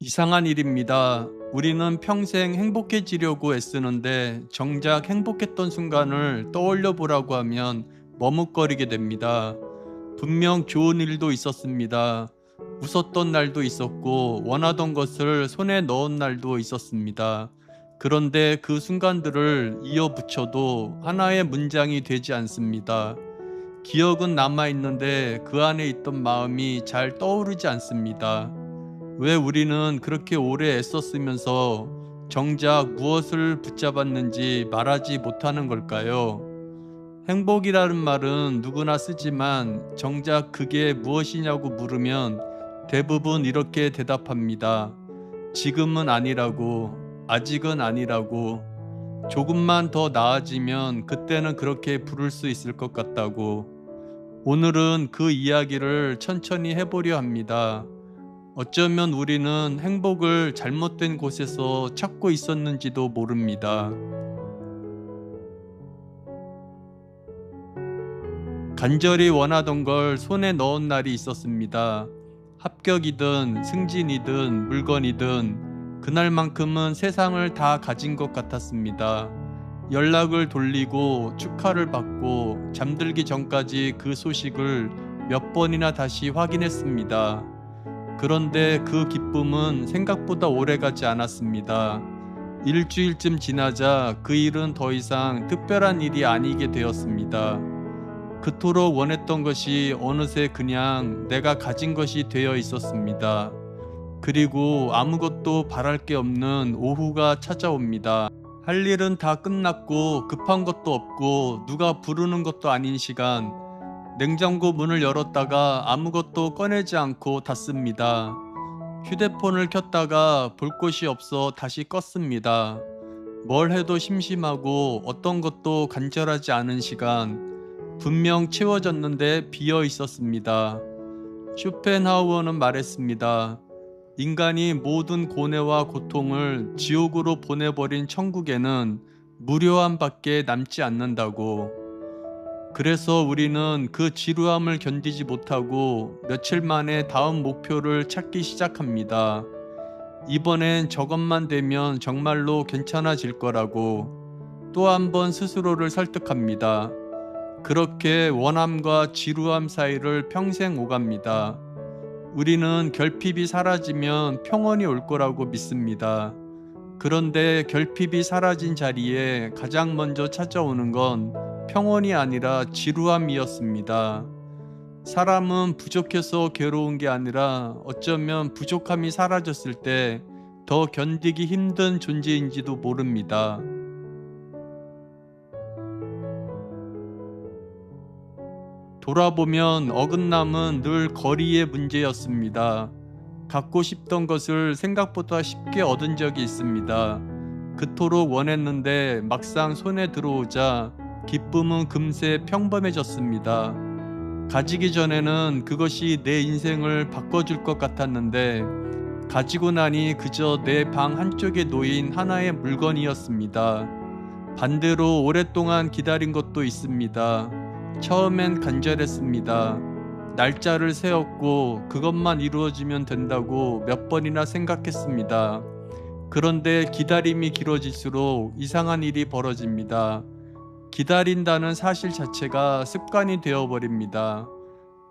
이상한 일입니다. 우리는 평생 행복해지려고 애쓰는데 정작 행복했던 순간을 떠올려 보라고 하면 머뭇거리게 됩니다. 분명 좋은 일도 있었습니다. 웃었던 날도 있었고 원하던 것을 손에 넣은 날도 있었습니다. 그런데 그 순간들을 이어붙여도 하나의 문장이 되지 않습니다. 기억은 남아있는데 그 안에 있던 마음이 잘 떠오르지 않습니다. 왜 우리는 그렇게 오래 애썼으면서 정작 무엇을 붙잡았는지 말하지 못하는 걸까요? 행복이라는 말은 누구나 쓰지만 정작 그게 무엇이냐고 물으면 대부분 이렇게 대답합니다. 지금은 아니라고, 아직은 아니라고, 조금만 더 나아지면 그때는 그렇게 부를 수 있을 것 같다고. 오늘은 그 이야기를 천천히 해보려 합니다. 어쩌면 우리는 행복을 잘못된 곳에서 찾고 있었는지도 모릅니다. 간절히 원하던 걸 손에 넣은 날이 있었습니다. 합격이든 승진이든 물건이든 그날만큼은 세상을 다 가진 것 같았습니다. 연락을 돌리고 축하를 받고 잠들기 전까지 그 소식을 몇 번이나 다시 확인했습니다. 그런데 그 기쁨은 생각보다 오래가지 않았습니다. 일주일쯤 지나자 그 일은 더 이상 특별한 일이 아니게 되었습니다. 그토록 원했던 것이 어느새 그냥 내가 가진 것이 되어 있었습니다. 그리고 아무것도 바랄 게 없는 오후가 찾아옵니다. 할 일은 다 끝났고 급한 것도 없고 누가 부르는 것도 아닌 시간, 냉장고 문을 열었다가 아무것도 꺼내지 않고 닫습니다. 휴대폰을 켰다가 볼 곳이 없어 다시 껐습니다. 뭘 해도 심심하고 어떤 것도 간절하지 않은 시간, 분명 채워졌는데 비어 있었습니다. 쇼펜하우어는 말했습니다. 인간이 모든 고뇌와 고통을 지옥으로 보내버린 천국에는 무료함밖에 남지 않는다고. 그래서 우리는 그 지루함을 견디지 못하고 며칠 만에 다음 목표를 찾기 시작합니다. 이번엔 저것만 되면 정말로 괜찮아질 거라고 또 한 번 스스로를 설득합니다. 그렇게 원함과 지루함 사이를 평생 오갑니다. 우리는 결핍이 사라지면 평온이 올 거라고 믿습니다. 그런데 결핍이 사라진 자리에 가장 먼저 찾아오는 건 평온이 아니라 지루함이었습니다. 사람은 부족해서 괴로운 게 아니라 어쩌면 부족함이 사라졌을 때 더 견디기 힘든 존재인지도 모릅니다. 돌아보면 어긋남은 늘 거리의 문제였습니다. 갖고 싶던 것을 생각보다 쉽게 얻은 적이 있습니다. 그토록 원했는데 막상 손에 들어오자 기쁨은 금세 평범해졌습니다. 가지기 전에는 그것이 내 인생을 바꿔줄 것 같았는데 가지고 나니 그저 내 방 한쪽에 놓인 하나의 물건이었습니다. 반대로 오랫동안 기다린 것도 있습니다. 처음엔 간절했습니다. 날짜를 세웠고 그것만 이루어지면 된다고 몇 번이나 생각했습니다. 그런데 기다림이 길어질수록 이상한 일이 벌어집니다. 기다린다는 사실 자체가 습관이 되어버립니다.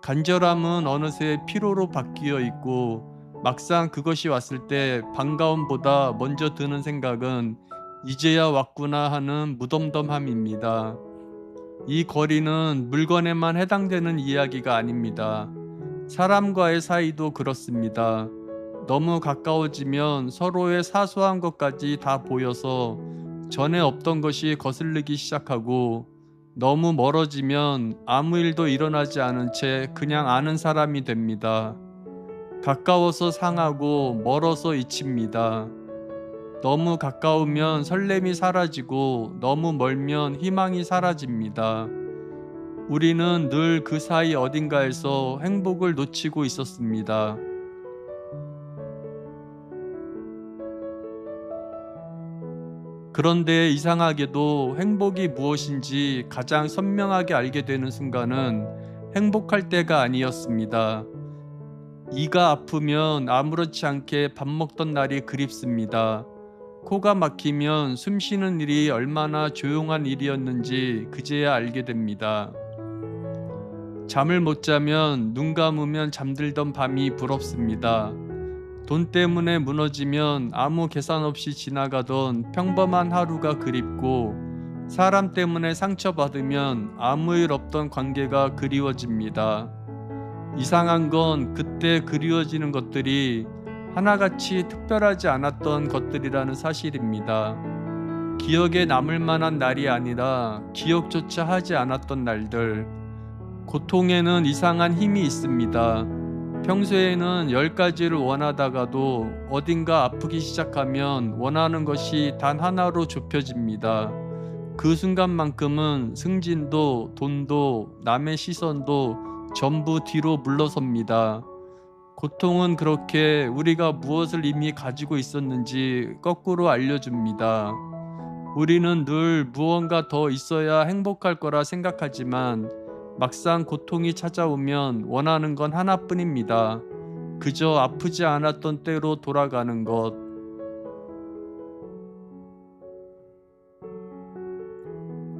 간절함은 어느새 피로로 바뀌어 있고 막상 그것이 왔을 때 반가움보다 먼저 드는 생각은 이제야 왔구나 하는 무덤덤함입니다. 이 거리는 물건에만 해당되는 이야기가 아닙니다. 사람과의 사이도 그렇습니다. 너무 가까워지면 서로의 사소한 것까지 다 보여서 전에 없던 것이 거슬리기 시작하고 너무 멀어지면 아무 일도 일어나지 않은 채 그냥 아는 사람이 됩니다. 가까워서 상하고 멀어서 잊힙니다. 너무 가까우면 설렘이 사라지고 너무 멀면 희망이 사라집니다. 우리는 늘 그 사이 어딘가에서 행복을 놓치고 있었습니다. 그런데 이상하게도 행복이 무엇인지 가장 선명하게 알게 되는 순간은 행복할 때가 아니었습니다. 이가 아프면 아무렇지 않게 밥 먹던 날이 그립습니다. 코가 막히면 숨 쉬는 일이 얼마나 조용한 일이었는지 그제야 알게 됩니다. 잠을 못 자면 눈 감으면 잠들던 밤이 부럽습니다. 돈 때문에 무너지면 아무 계산 없이 지나가던 평범한 하루가 그립고, 사람 때문에 상처받으면 아무 일 없던 관계가 그리워집니다. 이상한 건 그때 그리워지는 것들이 하나같이 특별하지 않았던 것들이라는 사실입니다. 기억에 남을 만한 날이 아니라 기억조차 하지 않았던 날들. 고통에는 이상한 힘이 있습니다. 평소에는 10가지를 원하다가도 어딘가 아프기 시작하면 원하는 것이 단 하나로 좁혀집니다. 그 순간만큼은 승진도, 돈도, 남의 시선도 전부 뒤로 물러섭니다. 고통은 그렇게 우리가 무엇을 이미 가지고 있었는지 거꾸로 알려줍니다. 우리는 늘 무언가 더 있어야 행복할 거라 생각하지만 막상 고통이 찾아오면 원하는 건 하나뿐입니다. 그저 아프지 않았던 때로 돌아가는 것.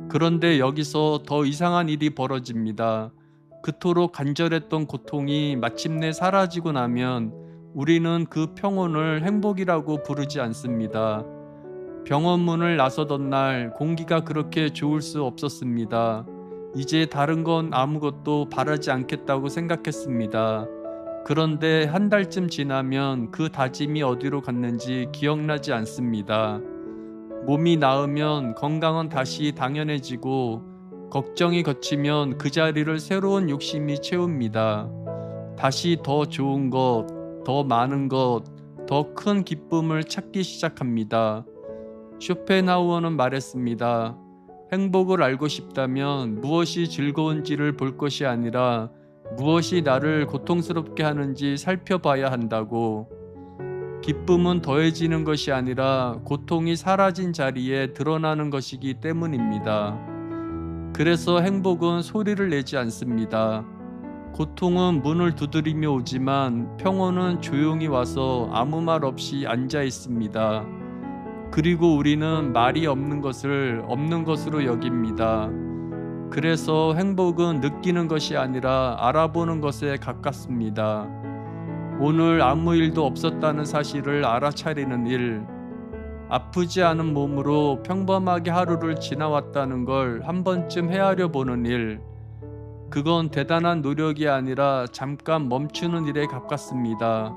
그런데 여기서 더 이상한 일이 벌어집니다. 그토록 간절했던 고통이 마침내 사라지고 나면 우리는 그 평온을 행복이라고 부르지 않습니다. 병원 문을 나서던 날 공기가 그렇게 좋을 수 없었습니다. 이제 다른 건 아무것도 바라지 않겠다고 생각했습니다. 그런데 한 달쯤 지나면 그 다짐이 어디로 갔는지 기억나지 않습니다. 몸이 나으면 건강은 다시 당연해지고, 걱정이 걷히면 그 자리를 새로운 욕심이 채웁니다. 다시 더 좋은 것, 더 많은 것, 더 큰 기쁨을 찾기 시작합니다. 쇼펜하우어는 말했습니다. 행복을 알고 싶다면 무엇이 즐거운지를 볼 것이 아니라 무엇이 나를 고통스럽게 하는지 살펴봐야 한다고. 기쁨은 더해지는 것이 아니라 고통이 사라진 자리에 드러나는 것이기 때문입니다. 그래서 행복은 소리를 내지 않습니다. 고통은 문을 두드리며 오지만 평온은 조용히 와서 아무 말 없이 앉아 있습니다. 그리고 우리는 말이 없는 것을 없는 것으로 여깁니다. 그래서 행복은 느끼는 것이 아니라 알아보는 것에 가깝습니다. 오늘 아무 일도 없었다는 사실을 알아차리는 일, 아프지 않은 몸으로 평범하게 하루를 지나왔다는 걸 한 번쯤 헤아려 보는 일, 그건 대단한 노력이 아니라 잠깐 멈추는 일에 가깝습니다.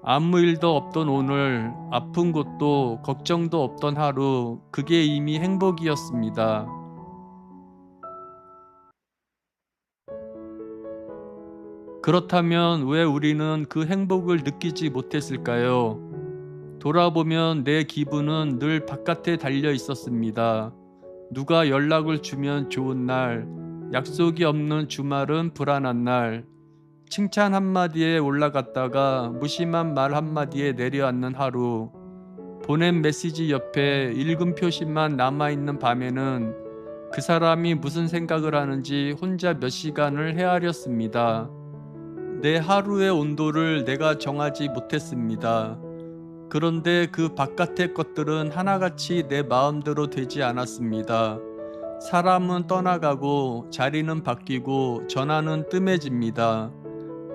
아무 일도 없던 오늘, 아픈 곳도 걱정도 없던 하루, 그게 이미 행복이었습니다. 그렇다면 왜 우리는 그 행복을 느끼지 못했을까요? 돌아보면 내 기분은 늘 바깥에 달려 있었습니다. 누가 연락을 주면 좋은 날, 약속이 없는 주말은 불안한 날, 칭찬 한마디에 올라갔다가 무심한 말 한마디에 내려앉는 하루, 보낸 메시지 옆에 읽은 표시만 남아있는 밤에는 그 사람이 무슨 생각을 하는지 혼자 몇 시간을 헤아렸습니다. 내 하루의 온도를 내가 정하지 못했습니다. 그런데 그 바깥의 것들은 하나같이 내 마음대로 되지 않았습니다. 사람은 떠나가고 자리는 바뀌고 전화는 뜸해집니다.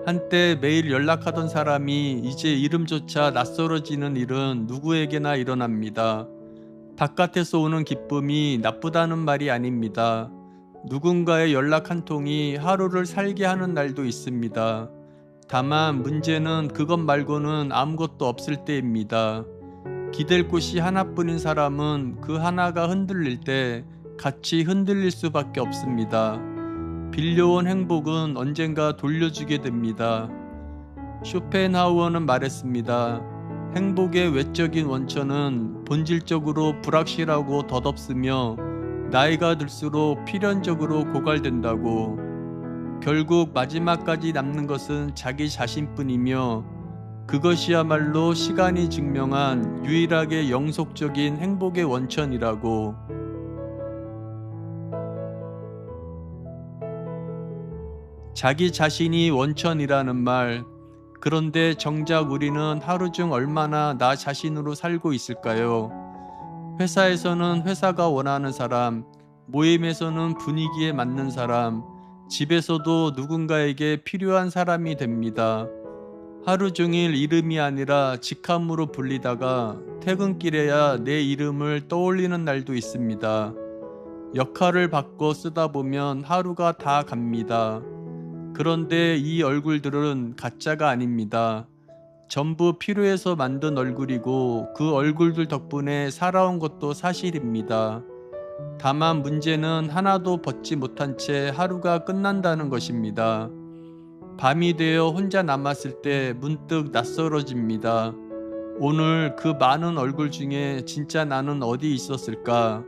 한때 매일 연락하던 사람이 이제 이름조차 낯설어지는 일은 누구에게나 일어납니다. 바깥에서 오는 기쁨이 나쁘다는 말이 아닙니다. 누군가의 연락 한 통이 하루를 살게 하는 날도 있습니다. 다만 문제는 그것 말고는 아무것도 없을 때입니다. 기댈 곳이 하나뿐인 사람은 그 하나가 흔들릴 때 같이 흔들릴 수밖에 없습니다. 빌려온 행복은 언젠가 돌려주게 됩니다. 쇼펜하우어는 말했습니다. 행복의 외적인 원천은 본질적으로 불확실하고 덧없으며 나이가 들수록 필연적으로 고갈된다고. 결국 마지막까지 남는 것은 자기 자신뿐이며 그것이야말로 시간이 증명한 유일하게 영속적인 행복의 원천이라고. 자기 자신이 원천이라는 말, 그런데 정작 우리는 하루 중 얼마나 나 자신으로 살고 있을까요? 회사에서는 회사가 원하는 사람, 모임에서는 분위기에 맞는 사람, 집에서도 누군가에게 필요한 사람이 됩니다. 하루 종일 이름이 아니라 직함으로 불리다가 퇴근길에야 내 이름을 떠올리는 날도 있습니다. 역할을 바꿔 쓰다 보면 하루가 다 갑니다. 그런데 이 얼굴들은 가짜가 아닙니다. 전부 필요해서 만든 얼굴이고 그 얼굴들 덕분에 살아온 것도 사실입니다. 다만 문제는 하나도 벗지 못한 채 하루가 끝난다는 것입니다. 밤이 되어 혼자 남았을 때 문득 낯설어집니다. 오늘 그 많은 얼굴 중에 진짜 나는 어디 있었을까?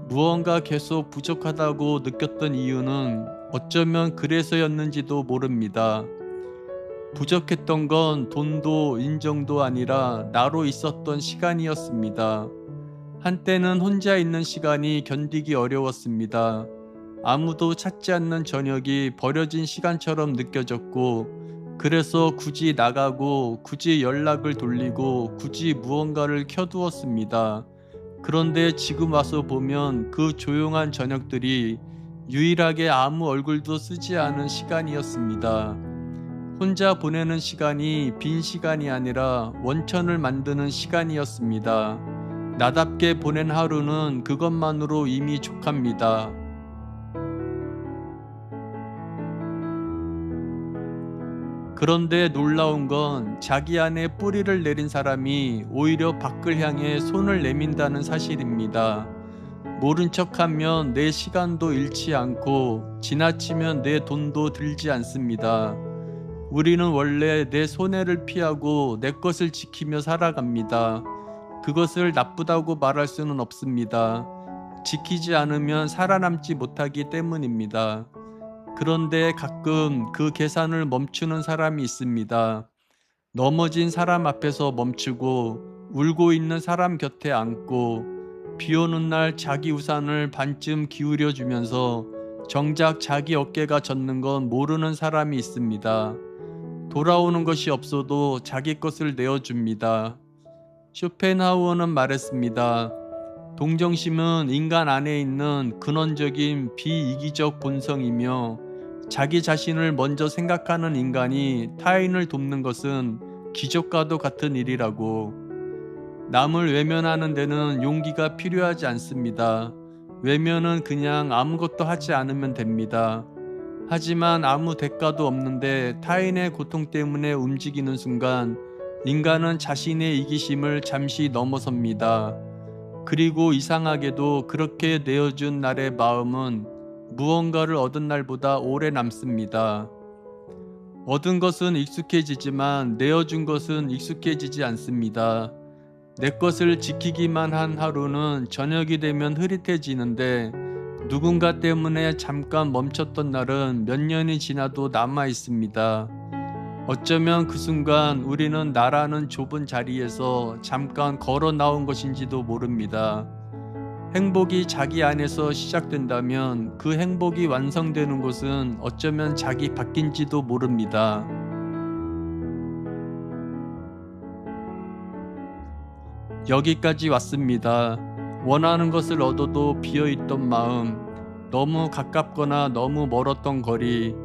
무언가 계속 부족하다고 느꼈던 이유는 어쩌면 그래서였는지도 모릅니다. 부족했던 건 돈도 인정도 아니라 나로 있었던 시간이었습니다. 한때는 혼자 있는 시간이 견디기 어려웠습니다. 아무도 찾지 않는 저녁이 버려진 시간처럼 느껴졌고, 그래서 굳이 나가고 굳이 연락을 돌리고 굳이 무언가를 켜두었습니다. 그런데 지금 와서 보면 그 조용한 저녁들이 유일하게 아무 얼굴도 쓰지 않은 시간이었습니다. 혼자 보내는 시간이 빈 시간이 아니라 원천을 만드는 시간이었습니다. 나답게 보낸 하루는 그것만으로 이미 족합니다. 그런데 놀라운 건 자기 안에 뿌리를 내린 사람이 오히려 밖을 향해 손을 내민다는 사실입니다. 모른 척하면 내 시간도 잃지 않고 지나치면 내 돈도 들지 않습니다. 우리는 원래 내 손해를 피하고 내 것을 지키며 살아갑니다. 그것을 나쁘다고 말할 수는 없습니다. 지키지 않으면 살아남지 못하기 때문입니다. 그런데 가끔 그 계산을 멈추는 사람이 있습니다. 넘어진 사람 앞에서 멈추고 울고 있는 사람 곁에 앉고 비 오는 날 자기 우산을 반쯤 기울여 주면서 정작 자기 어깨가 젖는 건 모르는 사람이 있습니다. 돌아오는 것이 없어도 자기 것을 내어줍니다. 쇼펜하우어는 말했습니다. 동정심은 인간 안에 있는 근원적인 비이기적 본성이며 자기 자신을 먼저 생각하는 인간이 타인을 돕는 것은 기적과도 같은 일이라고. 남을 외면하는 데는 용기가 필요하지 않습니다. 외면은 그냥 아무것도 하지 않으면 됩니다. 하지만 아무 대가도 없는데 타인의 고통 때문에 움직이는 순간 인간은 자신의 이기심을 잠시 넘어섭니다. 그리고 이상하게도 그렇게 내어준 날의 마음은 무언가를 얻은 날보다 오래 남습니다. 얻은 것은 익숙해지지만 내어준 것은 익숙해지지 않습니다. 내 것을 지키기만 한 하루는 저녁이 되면 흐릿해지는데 누군가 때문에 잠깐 멈췄던 날은 몇 년이 지나도 남아 있습니다. 어쩌면 그 순간 우리는 나라는 좁은 자리에서 잠깐 걸어 나온 것인지도 모릅니다. 행복이 자기 안에서 시작된다면 그 행복이 완성되는 곳은 어쩌면 자기 밖인지도 모릅니다. 여기까지 왔습니다. 원하는 것을 얻어도 비어있던 마음, 너무 가깝거나 너무 멀었던 거리,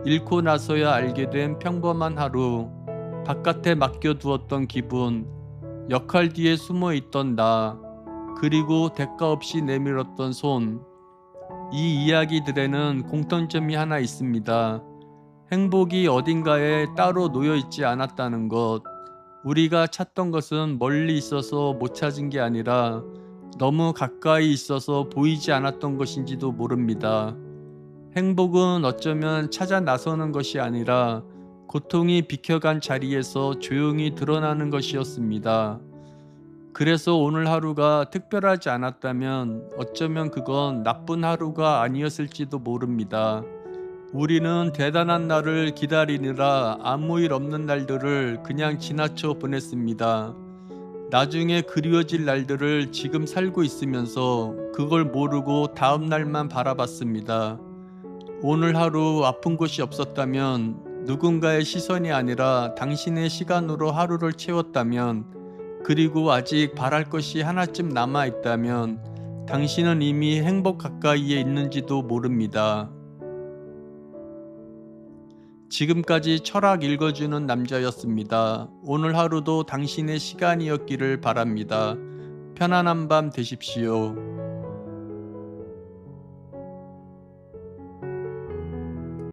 잃고 나서야 알게 된 평범한 하루, 바깥에 맡겨두었던 기분, 역할 뒤에 숨어있던 나, 그리고 대가 없이 내밀었던 손. 이 이야기들에는 공통점이 하나 있습니다. 행복이 어딘가에 따로 놓여있지 않았다는 것. 우리가 찾던 것은 멀리 있어서 못 찾은 게 아니라 너무 가까이 있어서 보이지 않았던 것인지도 모릅니다. 행복은 어쩌면 찾아 나서는 것이 아니라 고통이 비켜간 자리에서 조용히 드러나는 것이었습니다. 그래서 오늘 하루가 특별하지 않았다면 어쩌면 그건 나쁜 하루가 아니었을지도 모릅니다. 우리는 대단한 날을 기다리느라 아무 일 없는 날들을 그냥 지나쳐 보냈습니다. 나중에 그리워질 날들을 지금 살고 있으면서 그걸 모르고 다음 날만 바라봤습니다. 오늘 하루 아픈 곳이 없었다면 누군가의 시선이 아니라 당신의 시간으로 하루를 채웠다면, 그리고 아직 바랄 것이 하나쯤 남아 있다면 당신은 이미 행복 가까이에 있는지도 모릅니다. 지금까지 철학 읽어주는 남자였습니다. 오늘 하루도 당신의 시간이었기를 바랍니다. 편안한 밤 되십시오.